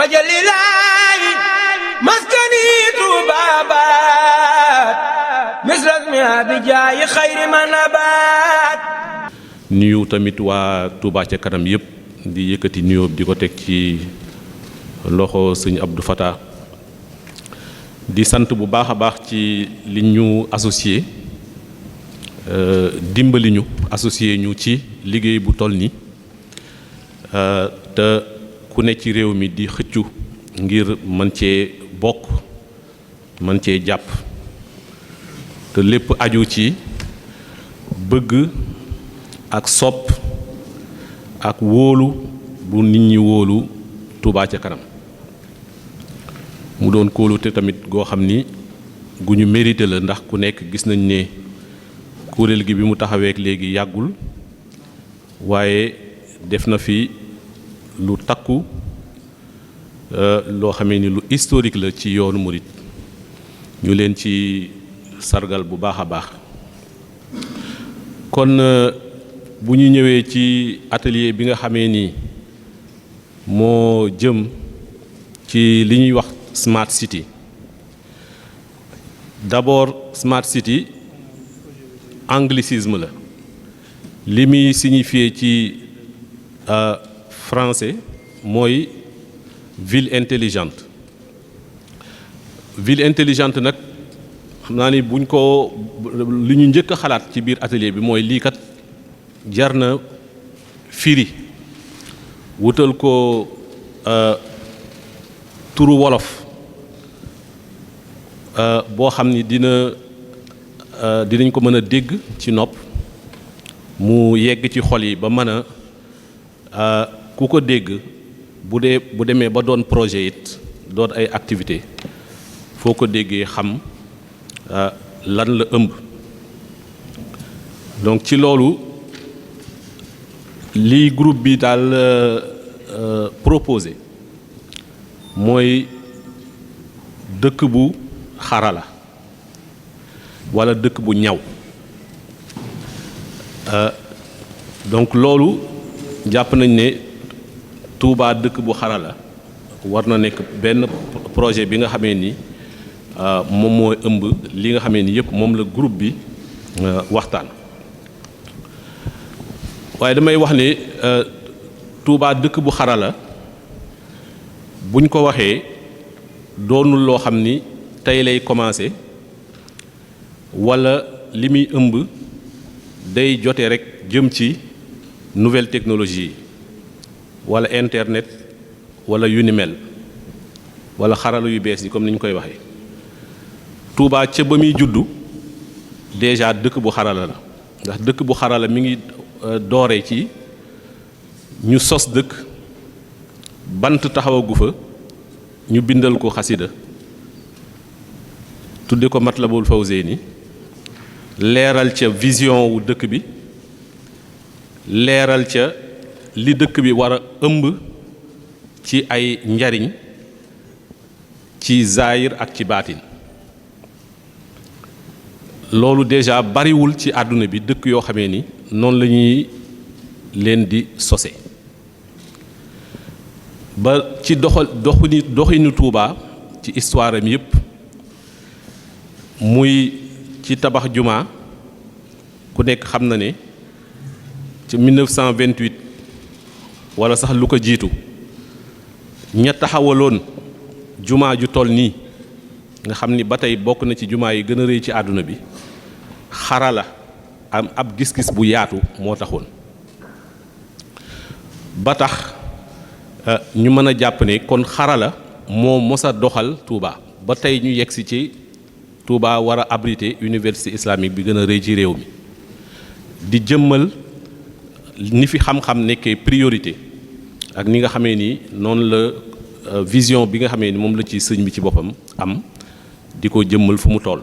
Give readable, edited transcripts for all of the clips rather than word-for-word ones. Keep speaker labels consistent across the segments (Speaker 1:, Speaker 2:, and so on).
Speaker 1: wajalilaayi maskani tuubaabaat misrasmi abijaayi xayri manabaat.
Speaker 2: nuyu tamit waa Touba ca kanam yëpp di yëkkati nuyoo di ko teg ci loxo sëñ Abdou Fatah di sant bu baax a baax ci li ñu associé dimbali ñu associé ñu ci liggéey bu toll ni te ku ne ci réew mi di xëccu ngir mën cee bokk mën cee jàpp te lépp aju ci bëgg ak sopp ak wóolu bu nit ñi wóolu Touba ca kanam mu doon kóolute tamit goo xam ni gu ñu mérité la ndax ku nekk gis nañ ne kuréel gi bi mu taxaweek léegi yàggul waaye def na fi lu takku loo xamee ni lu historique la ci yoonu murit ñu leen ci sargal bu baax a baax kon bu ñu ñëwee ci atelier bi nga xamee ni moo jëm ci li ñuy wax Smart City d'abord Smart City anglicisme la li muy signifié ci français mooy ville intelligente nag xam naa ni buñ ko li ñu njëkk a xalaat ci biir atelier bi mooy lii kat jar na firi wutal ko turu wolof boo xam ni dinañ ko mën a dégg ci nopp mu yegg ci xol yi ba mën a ku ko dégg bu demee ba doon projet it doon ay activité foo ko déggee xam lan la ëmb donc ci loolu lii groupe bi daal proposé mooy dëkk bu xarala walla dëkk bu ñaw donc loolu jàpp nañ ne Touba dëkk bu xarala war na nekk benn projet bi nga xamee ni moom mooy ëmb li nga xamee ni yëpp moom la groupe bi waxtaan waaye damay wax ne Touba dëkk bu xarala buñ ko waxee doonul loo xam ni tey lay commencé walla li muy ëmb day jote rekk jëm ci nouvelle technologie yi walla internet walla yu ni mel walla xarala yu bees yi comme ni ñu koy waxee Touba ca ba muy juddu déjà dëkk bu xarala la ndax dëkk bu xarala mi ngi doore ci ñu sos dëkk bant taxawagu fa ñu bindal ko xasida tudde ko Matlabul Fawzeyni leeral ca vision wu dëkk bi leeral ca li dëkk bi war a ëmb ci ay njariñ ci zaahir ak ci baatin loolu déjà bariwul ci àdduna bi dëkk yoo xamee ni noonu la ñuy leen di sose ba ci doxinu Touba ci histoire am yépp muy ci tabax jumaa ku nekk xam na ne ci 1928 walla sax lu ko jiitu ña taxawaloon jumaa ju toll nii nga xam ni ba tey bokk na ci jumaa yi gën a rëy ci àdduna bi xarala am ab gis-gis bu yaatu moo taxoon ba tax ñu mën a jàpp ne kon xarala moo mos a doxal Touba ba tey ñu yegsi ci Touba war a abriter université islamique bi gën a rëy ci réew mi di jëmmal ni fi xam-xam nekkee priorité ak ni nga xamee ni noonu la vision bi nga xamee ni moom la ci sëñ bi ci boppam am di ko jëmmal fu mu toll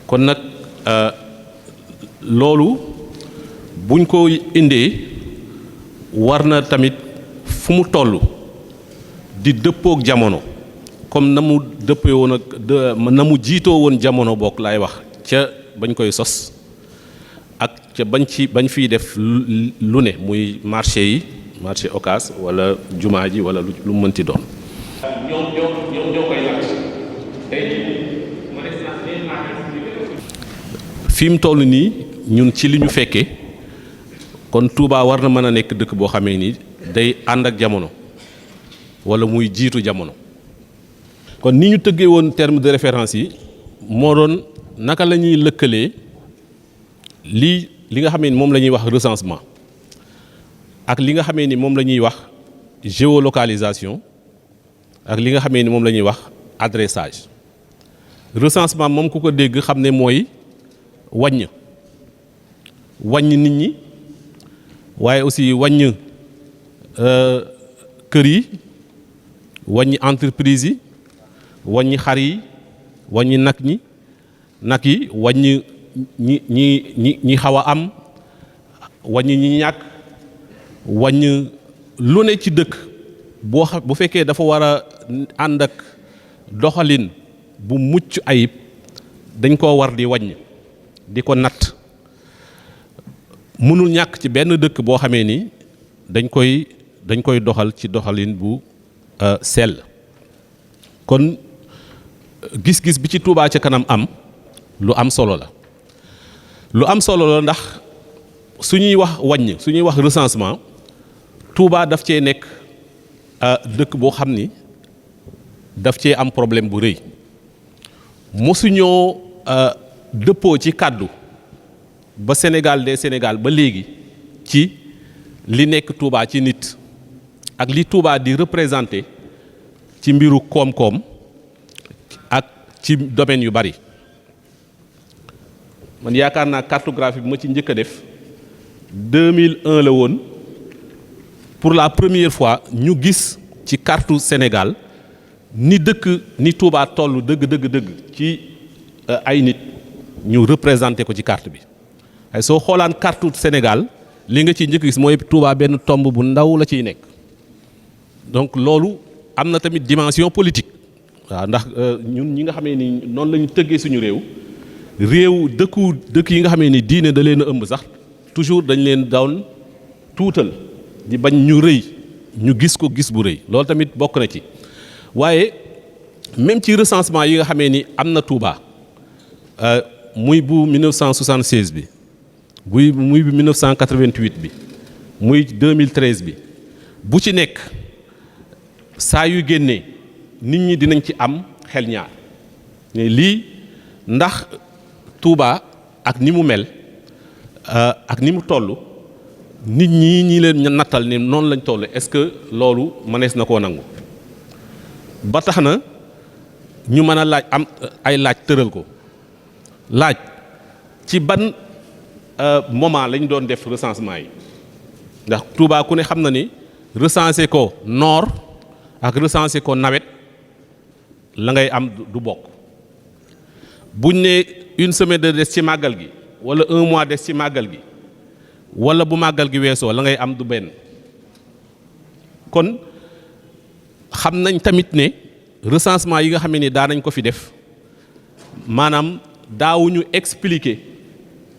Speaker 2: kon nag loolu buñ ko indee war na tamit fu mu toll di dëppook jamono comme na mu dëppee woon ak na mu jiitoo woon jamono bokk laay wax ca bañ koy sos ak ca bañ fiy def lu ne muy marché yi marché Ocass wala jumaa ji wala lu mu mënti doon. ñoo koy laaj fi mu toll nii ñun ci li ñu fekkee kon Touba war na mën a nekk dëkk boo xamee ni day ànd ak jamono wala muy jiitu jamono. kon ni ñu tëggee woon terme de référence yi moo doon naka la ñuy lëkkalee li nga xamee ni moom la ñuy wax recensement ak li nga xamee ni moom la ñuy wax géolocalisation ak li nga xamee ni moom la ñuy wax adressage. recensement moom ku ko dégg xam ne mooy wàññ nit ñi waaye aussi wàññ kër yi wàññi entreprise yi wàññi xar yi wàññi nag yi wàññi ñi xaw a am wàññi ñi ñàkk wàññ lu ne ci dëkk bu fekkee dafa war a ànd ak doxalin bu mucc ayib dañ koo war di wàññ di ko natt mënul ñàkk ci benn dëkk boo xamee ni dañ koy doxal ci doxalin bu sell. kon gis-gis bi ci Touba ca kanam am lu am solo la ndax suñuy wax wàññ suñuy wax recensement Touba daf cee nekk dëkk boo xam ni daf cee am problème bu rëy mosuñoo dëppoo ci kàddu ba Sénégal ba léegi ci li nekk Touba ci nit ak li Touba di représenté ci mbiru koom-koom ak ci domaine yu bari. man yaakaar naa cartographie bi ma ci njëkk a def 2001 la woon pour la première fois ñu gis ci carte Sénégal ni Touba toll dëgg ci ay nit ñu représenté ko ci carte bi. ay soo xoolaan carte Sénégal li nga ci njëkk gis mooy Touba benn tomb bu ndaw la ciy nekk donc loolu am na tamit dimension politique waaw ndax ñun ñi nga xamee ni noonu la ñu tëggee suñu réew dëkk yi nga xamee ni diine da leen a ëmb sax toujours dañ leen doon tuutal di bañ ñu rëy ñu gis ko gis bu rëy loolu tamit bokk na ci waaye même ci recensement yi nga xamee ni am na Touba muy bu 1976 bi muy bu 1988 bi muy 2013 bi bu ci nekk saa yu génnee nit ñi dinañ ci am xel ñaar ne lii ndax Touba ak ni mu mel ak ni mu toll nit ñi leen nattal ne noonu lañ toll est-ce que loolu mënees na koo nangu ba tax na ñu mën a laaj am ay laaj tëral ko laaj ci ban moment lañ doon def recensement yi ndax Touba ku ne xam na ni recensé ko noor ak recensé ko nawet la ngay am du bokk buñ ne une semaine de des ci màggal gi wala un mois des ci màggal gi wala bu màggal gi weesoo la ngay am du benn kon xam nañ tamit ne recensement yi nga xam ne daa nañ ko fi def maanaam daawuñu expliquer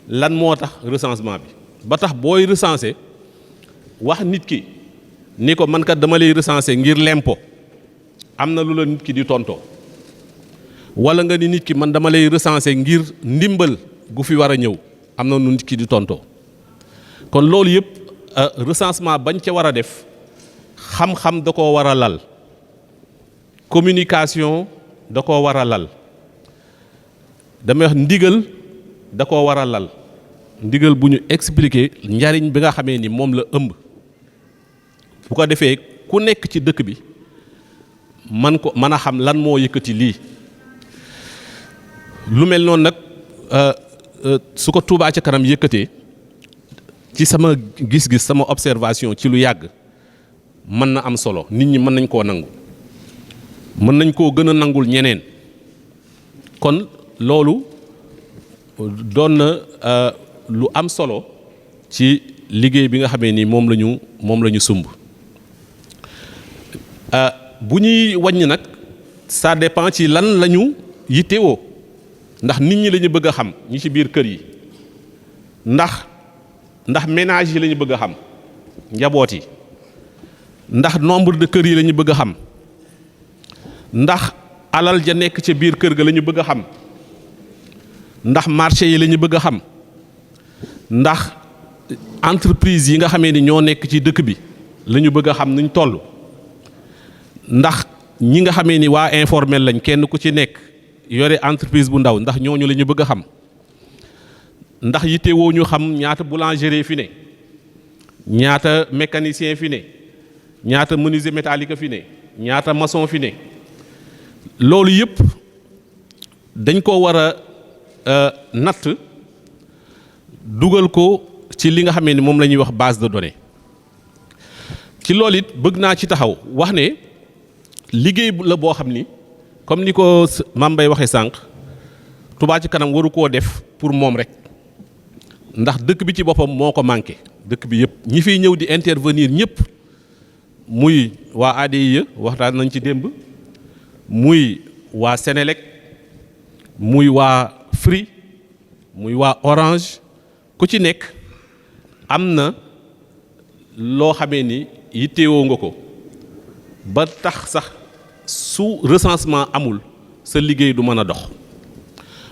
Speaker 2: lan moo tax recensement bi ba tax booy recenser wax nit ki ni ko man kat dama lay recenser ngir lempo am na lu la nit ki di tontoo wala nga ni nit ki man dama lay recenser ngir ndimbal gu fi war a ñëw am na lu nit ki di tontoo kon loolu yëpp recensement bañ ca war a def xam-xam da koo war a lal communication da koo war a lal damay wax ndigal da koo war a lal ndigal bu ñu expliquer njariñ bi nga xamee ni moom la ëmb bu ko defee ku nekk ci dëkk bi mën a xam lan moo yëkkati lii lu mel noonu nag su ko Touba ca kanam yëkkatee ci sama gis-gis sama observation ci lu yàgg mën na am solo nit ñi mën nañ koo nangu mën nañ koo gën a nangul ñeneen kon loolu doon na lu am solo ci liggéey bi nga xamee ni moom la ñu sumb bu ñuy wàññi nag ça dépend ci lan la ñu yittewoo ndax nit ñi la ñu bëgg a xam ñi ci biir kër yi ndax ménage yi la ñu bëgg a xam njaboot yi ndax nombre de kër yi la ñu bëgg a xam ndax alal ja nekk ca biir kër ga la ñu bëgg a xam ndax marché yi la ñu bëgg a xam ndax entreprise yi nga xamee ni ñoo nekk ci dëkk bi la ñu bëgg a xam nuñ toll ndax ñi nga xamee ni waa informel lañ kenn ku ci nekk yore entreprise bu ndaw ndax ñooñu la ñu bëgg a xam ndax yittewoo ñu xam ñaata boulangerie fi ne ñaata mécanicien fi ne ñaata menuisier métallique fi ne ñaata maçon fi ne loolu yëpp dañ ko war a natt dugal ko ci li nga xamee ni moom la ñuy wax base de données ci loolu it bëgg naa ci taxaw wax ne liggéey la boo xam ni comme ni ko Mame Mbaye waxee sànq Touba ci kanam waru koo def pour moom rek ndax dëkk bi ci boppam moo ko manqué dëkk bi yëpp ñi fiy ñëw di intervenir ñëpp muy waa ADIE waxtaan nañ ci démb muy waa Sénélec muy waa Free muy waa Orange ku ci nekk am na loo xamee ni yittewoo nga ko ba tax sax su recensement amul sa liggéey du mën a dox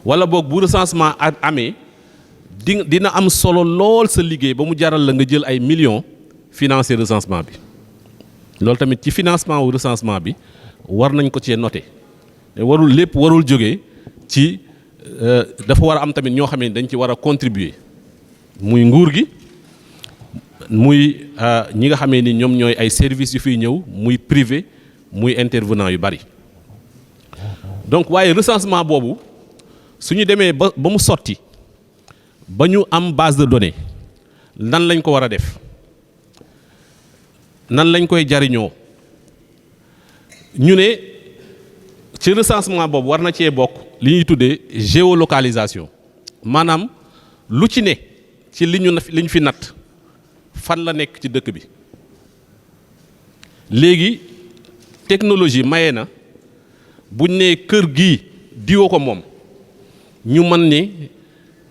Speaker 2: wala boog bu recensement amee dina am solo lool sa liggéey ba mu jaral la nga jël ay millions financer recensement bi loolu tamit ci financement wu recensement bi war nañ ko cee noter warul lépp warul jógee ci dafa war a am tamit ñoo xam ne dañ ci war a contribuer muy nguur gi muy ñi nga xamee ni ñoom ñooy ay services yu fiy ñëw muy privé muy intervenant yu bari donc waaye recensement boobu su ñu demee ba mu sotti ba ñu am base de données nan lañ ko war a def nan lañ koy jariñoo ñu ne ci recensement boobu war na cee bokk li ñuy tuddee géolocalisation maanaam lu ci ne ci li ñu fi natt fan la nekk ci dëkk bi léegi technologie maye na buñ ne kër gii diwoo ko moom ñu mën ni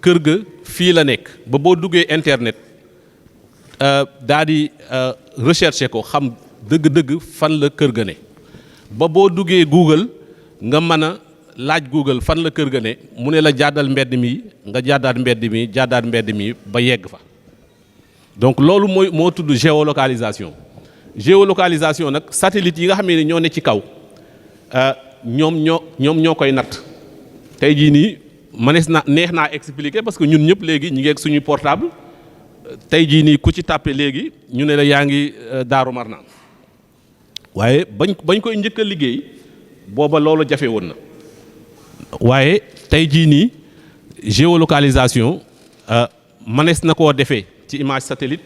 Speaker 2: kër ga fii la nekk ba boo duggee internet daa di rechercher ko xam dëgg-dëgg fan la kër ga ne ba boo duggee Google nga mën a laaj Google fan la kër ga ne mu ne la jàddal mbedd mi nga jàddaat mbedd mi ba yegg fa donc loolu moo tudd géolocalisation géolocalisation nag satellite yi nga xam ne ñoo ne ci kaw ñoom ñoo koy natt tey jii nii neex naa expliquer parce que ñun ñëpp léegi ñu ngi ak suñu portable tey jii nii ku ci tàppe léegi ñu ne la yaa ngi Daaru Marnaan waaye bañ koy njëkk a liggéey booba loolu jafe woon na waaye tey jii nii géolocalisation mënees na koo defee ci image satellite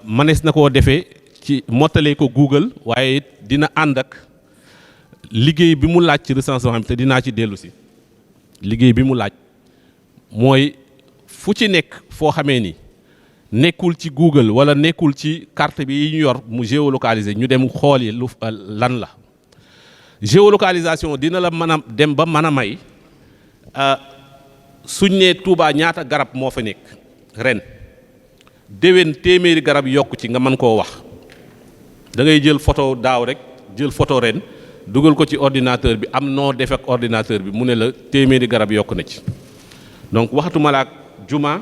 Speaker 2: mënees na koo defee ci mottalee ko Google waaye it dina ànd ak liggéey bi mu laaj ci recensement bi te dinaa ci dellu si liggéey bi mu laaj mooy fu ci nekk foo xamee ni nekkul ci Google wala nekkul ci carte bi yi ñu yor mu géolocaliser ñu dem xool yi lan la géolocalisation dina la mën a dem ba mën a may suñ nee Touba ñaata garab moo fa nekk ren déwén téeméeri garab yokk ci nga mën koo wax da ngay jël photo daaw rek jël photo ren dugal ko ci ordinateur bi am noo def ak ordinateur bi mu ne la téeméeri garab yokk na ci donc waxatuma la ak juma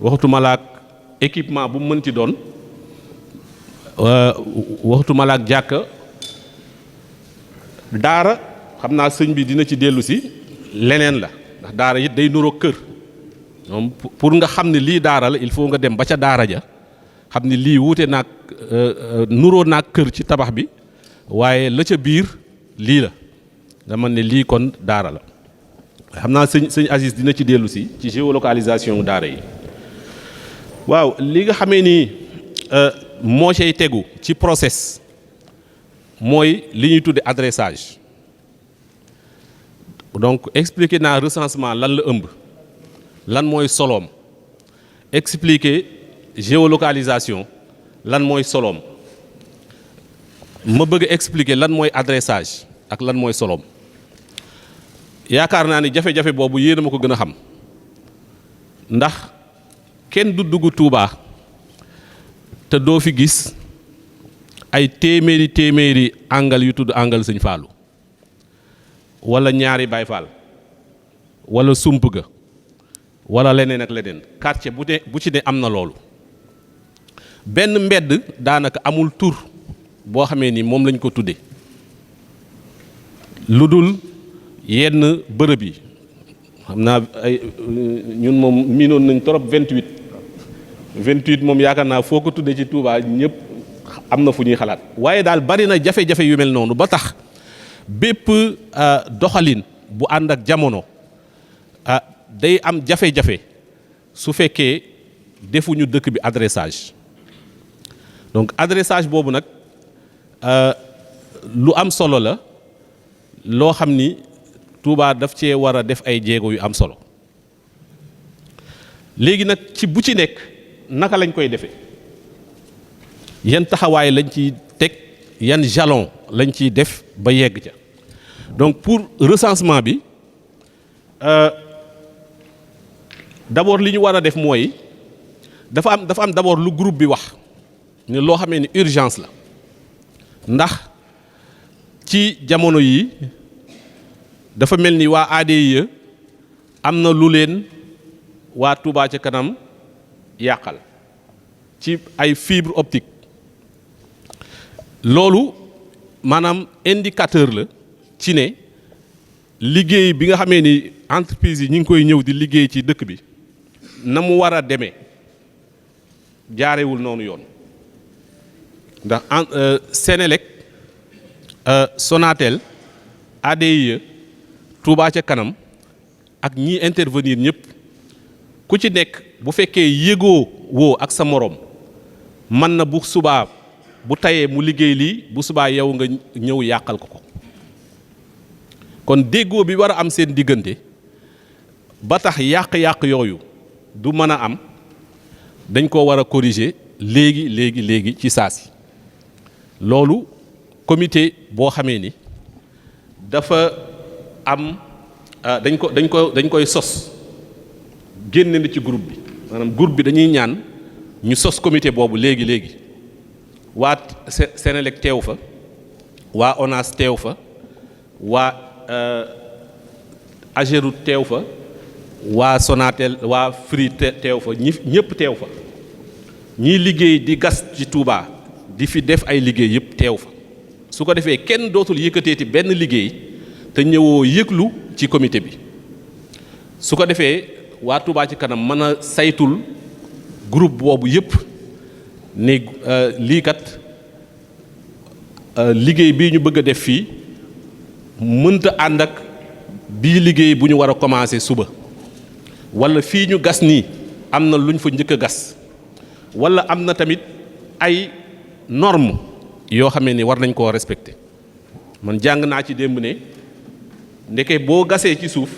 Speaker 2: waxatuma la ak équipement bu mu mën ci doon waxatuma la ak jàkka daara xam naa sëñ bi dina ci dellu si leneen la ndax daara it day nuroo kër moom pour nga xam ne lii daara la il faut nga dem ba ca daara ja xam ne lii wuute naag nuroo naag kër ci tabax bi waaye la ca biir lii la nga mën ne lii kon daara la xam naa sëñ Aziz dina ci dellu si ci géolocalisation daara yi waaw li nga xamee ni moo cay tegu ci process mooy li ñuy tudde adressage donc expliquer naa recensement lan la ëmb lan mooy soloom expliquer géolocalisation lan mooy soloom ma bëgg a expliquer lan mooy adressage ak lan mooy soloom yaakaar naa ni jafe-jafe boobu yéen a ma ko gën a xam ndax kenn du dugg Touba te doo fi gis ay téeméeri angal yu tudd angal Sëñ Fallou wala ñaari Baay Fall wala sump ga wala leneen ak leneen quartier bu ci ne am na loolu. benn mbedd daanaka amul tur boo xamee ni moom lañ ko tudde lu dul yenn bërëb yi xam naa ay ñun moom miinoon nañ trop 28 moom yaakaar naa foo ko tuddee ci Touba ñëpp am na fu ñuy xalaat waaye daal bari na jafe-jafe yu mel noonu ba tax bépp doxalin bu ànd ak jamono day am jafe-jafe su fekkee defuñu dëkk bi adressage donc adressage boobu nag lu am solo la loo xam ni Touba daf cee war a def ay jéego yu am solo léegi nag ci bu ci nekk naka lañ koy defee yan taxawaay lañ ciy teg yan jalon lañ ciy def ba yegg ca donc pour recensement bi d'abord li ñu war a def mooy dafa am d'abord lu groupe bi wax ne loo xamee ni urgence la ndax ci jamono yi dafa mel ni waa ADIE am na lu leen waa Touba ca kanam yàqal ci ay fibre optique loolu maanaam indicateur la ci ne liggéey bi nga xamee ni entreprise yi ñu ngi koy ñëw di liggéey ci dëkk bi na mu war a demee jaarewul noonu yoon ndax Senelec Sonatel ADIE Touba ca kanam ak ñi intervenir ñëpp ku ci nekk bu fekkee yëgoo woo ak sa moroom mën na bu subaa bu tayee mu liggéey lii bu subaa yow nga ñëw yàqal ko kon déggoo bi war a am seen diggante ba tax yàq-yàq yooyu du mën a am dañ ko war a corriger léegi ci saasi loolu comité boo xamee ni dafa am dañ koy sos génne na ci groupe bi maanaam groupe bi dañuy ñaan ñu sos comité boobu léegi waa Senelec teew fa waa ONAS teew fa waa Ageroute teew fa waa Sonatel waa Free teew fa ñëpp teew fa ñiy liggéey di gas ci Touba di fi def ay liggéey yëpp teew fa su ko defee kenn dootul yëkkateeti benn liggéey te ñëwoo yëglu ci comité bi su ko defee waa Touba ci kanam mën a saytul groupe boobu yëpp ne lii kat liggéey bii ñu bëgg a def fii mënta ànd ak bii liggéey bu ñu war a commencer suba walla fii ñu gas nii am na lu ñu fa njëkk a gas walla am na tamit ay normes yoo xamee ni war nañ koo respecter man jàng naa ci démb ne ndeke boo gasee ci suuf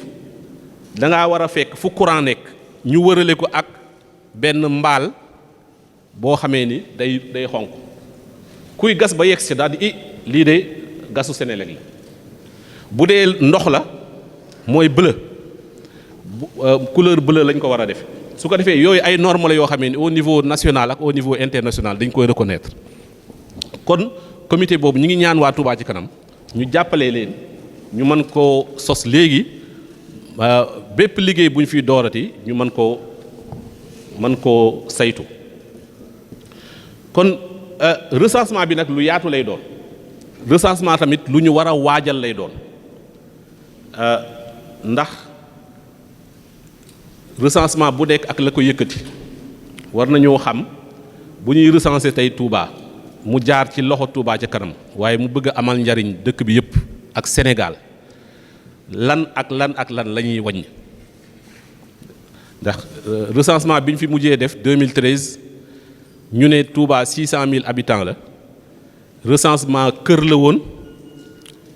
Speaker 2: da ngaa war a fekk fu courant nekk ñu wërale ko ak benn mbaal boo xamee ni day xonq kuy gas ba yegg si daal di lii de gasu Senelec la bu dee ndox la mooy bleu couleur bleu lañ ko war a def su ko defee yooyu ay normes la yoo xamee ni au niveau national ak au niveau international dañ koy reconnaître kon comité boobu ñu ngi ñaan waa Touba ci kanam ñu jàppale leen ñu mën koo sos léegi bépp liggéey bu ñu fiy doorati ñu mën koo saytu kon recensement bi nag lu yaatu lay doon recensement tamit lu ñu war a waajal lay doon ndax recensement bu nekk ak la ko yëkkati war nañoo xam bu ñuy recenser tey Touba mu jaar ci loxo Touba ca kanam waaye mu bëgg a amal njariñ dëkk bi yëpp ak Sénégal lan la ñuy wàññi ndax recensement bi ñu fi mujjee def 2013 ñu ne Touba 600 000 habitants la recensement kër la woon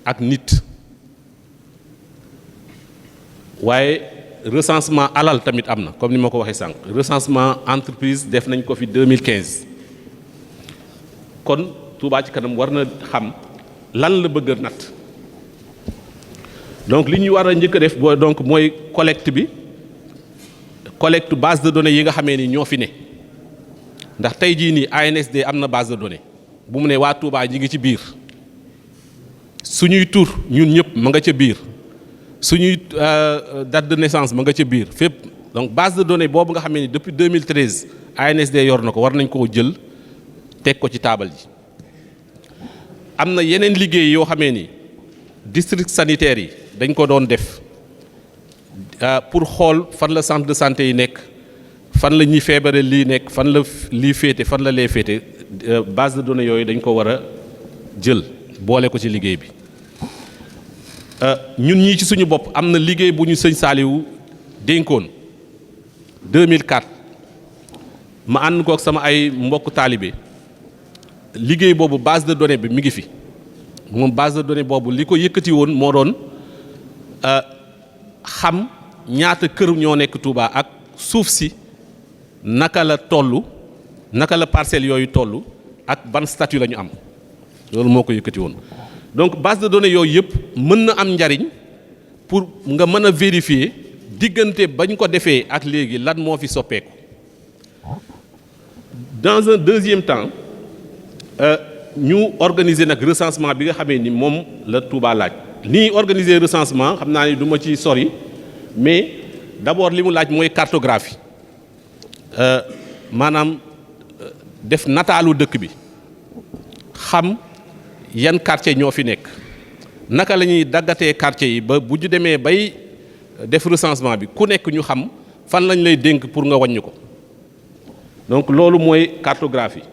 Speaker 2: ak nit waaye recensement alal tamit am na comme ni ma ko waxee sànq recensement entreprise def nañ ko fi 2015 kon Touba ci kanam war na xam lan la bëgg a natt donc li ñuy war a njëkk a def donc mooy collecte
Speaker 3: base de données yi nga xamee ni ñoo fi ne ndax tey jii nii ANSD am na base de données
Speaker 2: bu mu ne waa Touba ñi ngi ci biir suñuy tur ñun ñëpp ma nga ca biir suñuy date de naissance ma nga ca biir fépp donc base de données boobu nga xam ne ni depuis 2013 ANSD yor na ko war nañ koo jël teg ko ci taabal ji. am na yeneen liggéey yoo xamee ni district sanitaire yi dañ ko doon def pour xool fan la centre de santé yi nekk fan la ñuy feebare lii nekk fan la lii féete fan la lee féete base de données yooyu dañ ko war a jël boole ko ci liggéey bi. ñun ñii ci suñu bopp am na liggéey bu ñu sëñ Saliou dénkoon 2004 ma ànd kook sama ay mbokk taalibe liggéey boobu base de données bi mi ngi fi moom base de données boobu li ko yëkkati woon moo doon xam ñaata kër ñoo nekk Touba ak suuf si naka la tollu naka la parcelles yooyu tollu ak ban statut la ñu am loolu moo ko yëkkati woon. donc base de données yooyu yëpp mën na am njariñ pour nga mën a vérifier diggante bañ ko defee ak léegi lan moo fi soppeeku. dans un deuxième temps ñu organiser nag recensement bi nga xamee ni moom la Touba laaj. ni organiser recensement xam naa ni du ma ci sori mais d'abord li mu laaj mooy cartographie maanaam def nataalu dëkk bi xam yan quartier ñoo fi nekk naka la ñuy daggatee quartier yi ba bu ñu demee bay def recensement bi ku nekk ñu xam fan lañ lay dénk pour nga wàññi ko donc loolu mooy cartographie.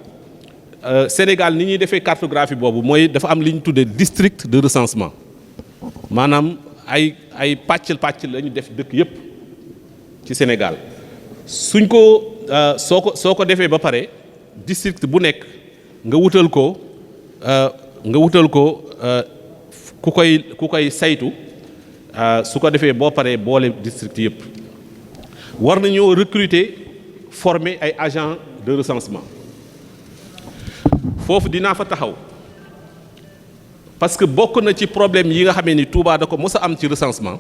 Speaker 2: Sénégal ni ñuy defee cartographie boobu mooy dafa am li ñu tuddee district de recensement maanaam ay pàcc la ñu def dëkk yépp ci Sénégal suñ ko soo ko defee ba pare district bu nekk nga wutal ko ku koy saytu su ko defee boo paree boole district yépp war nañoo recruter former ay agents de recensement. foofu dinaa fa taxaw parce que bokk na ci problème yi nga xamee ni Touba da ko mos a am ci recensement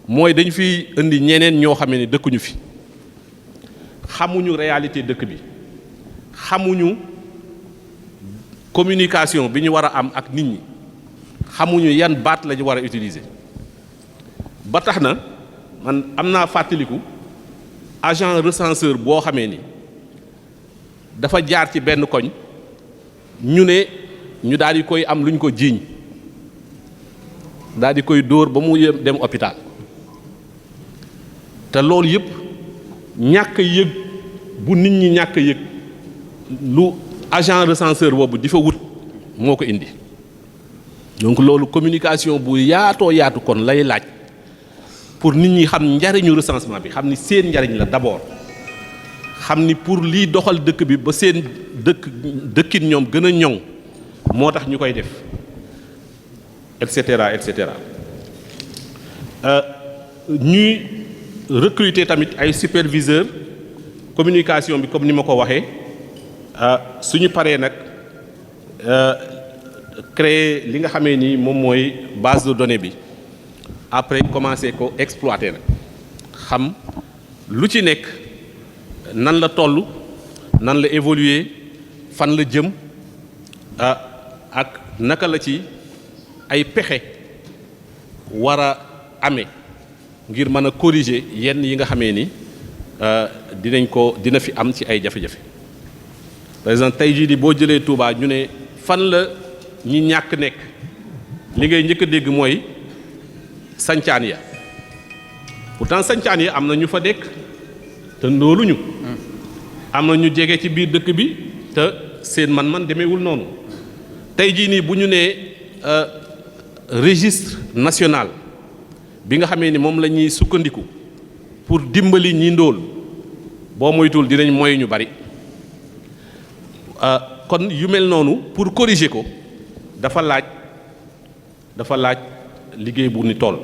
Speaker 2: mooy dañu fi indi ñeneen ñoo xamee ni dëkkuñu fi xamuñu réalité dëkk bi xamuñu communication bi ñu war a am ak nit ñi xamuñu yan baat la ñu war a utiliser ba tax na man am naa fàttaliku agent recenseur boo xamee ni dafa jaar ci benn koñ. ñu daal di koy am luñ ko jiiñ daal di koy dóor ba mu dem hôpital te loolu yëpp ñàkk yëg bu nit ñi ñàkk yëg lu agent recenseur boobu di fa wut moo ko indi donc loolu communication bu yaatoo yaatu kon lay laaj pour nit ñi xam njariñu recensement bi xam ni seen njariñ la d'abord xam ni pour lii doxal dëkk bi ba seen dëkkin ñoom gën a ñoŋ moo tax ñu koy def et cetera et cetera ñuy recruter tamit ay superviseurs communication bi comme ni ma ko waxee suñu paree nag créer li nga xamee ni moom mooy base de données bi après commencer ko exploiter nag xam lu ci nekk nan la toll nan la évoluer fan la jëm ak naka la ci ay pexe war a amee ngir mën a corriger yenn yi nga xamee ni dina fi am ci ay jafe-jafe. par exemple tey jii di boo jëlee Touba ñu ne fan la ñi ñàkk nekk li ngay njëkk a dégg mooy sancaan ya pourtant sancaan ya am na ñu fa nekk te ndóoluñu am na ñu jege ci biir dëkk bi te seen man-man demeewul noonu tey jii nii bu ñu nee registre national bi nga xamee ni moom la ñuy sukkandiku pour dimbali ñi ndóol boo moytuwul dinañ moy ñu bari kon yu mel noonu pour corriger ko dafa laaj liggéey bu ni toll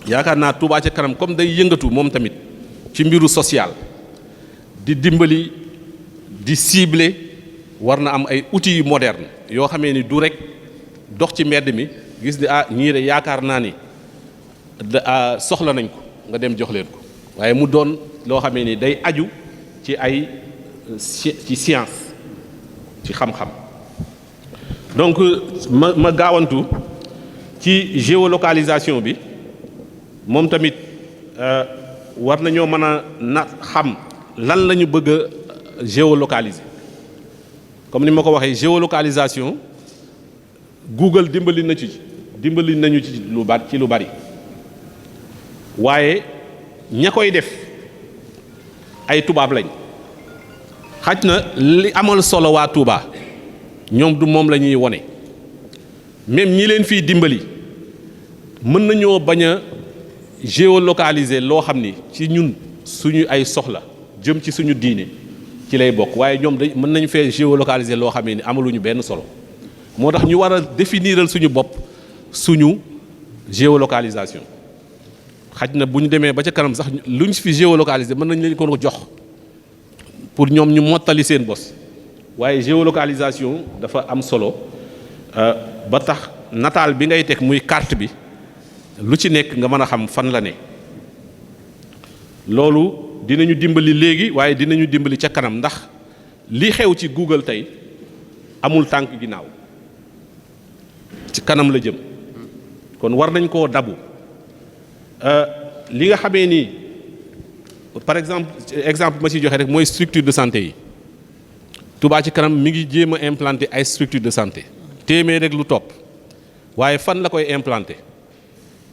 Speaker 2: yaakaar naa Touba ca kanam comme day yëngatu moom tamit ci mbiru social di dimbali di cibler war na am ay outils yu moderne yoo xamee ni du rek dox ci mbedd mi gis ni ñii de yaakaar naa ni soxla nañ ko nga dem jox leen ko waaye mu doon loo xamee ni day aju ci ay ci science ci xam-xam donc ma gaawantu ci géolocalisation bi moom tamit war nañoo mën a na xam lan la ñu bëgg a géolocaliser comme ni ma ko waxee géolocalisation Google dimbali nañu ci lu bari waaye ña koy def ay tubaab lañ xaj na li amal solo waa Touba ñoom du moom la ñuy wone même ñi leen fiy dimbali mën nañoo bañ a géolocaliser loo xam ni ci ñun suñu ay soxla jëm ci suñu diine ci lay bokk waaye ñoom mën nañu fee géolocaliser loo xam ne ni amaluñu benn solo moo tax ñu war a définiral suñu bopp suñu géolocalisation xaj na bu ñu demee ba ca kanam sax luñ fi géolocaliser mën nañ leen ko jox pour ñoom ñu mottali seen bos waaye géolocalisation dafa am solo ba tax nataal bi ngay teg muy carte bi lu ci nekk nga mën a xam fan la ne loolu dinañu dimbali léegi waaye dinañu dimbali ca kanam ndax li xew ci Google tey amul tànk ginnaaw ci kanam la jëm kon war nañ koo dabu li nga xamee ni par exemple ma ci joxe rek mooy structure de santé yi Touba ci kanam mi ngi jéem a implanter ay structure de santé téeméer rek lu topp waaye fan la koy implanter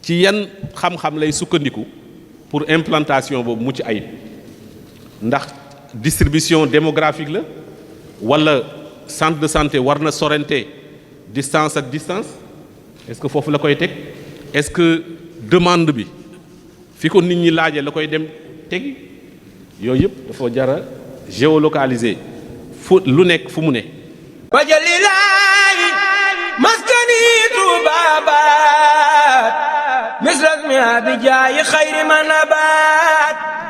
Speaker 2: ci yan xam-xam lay sukkandiku pour implantation boobu mucc ayib ndax distribution démographique la wala centre de santé war na sorente distance ak distance est-ce que foofu la koy teg est-ce que demande bi fi ko nit ñi laajee la koy dem tegi yooyu yëpp dafa jara géolocaliser fu lu nekk fu mu ne
Speaker 1: wajalilaayi maskani tubabat misras mi abijaayi xayri man abat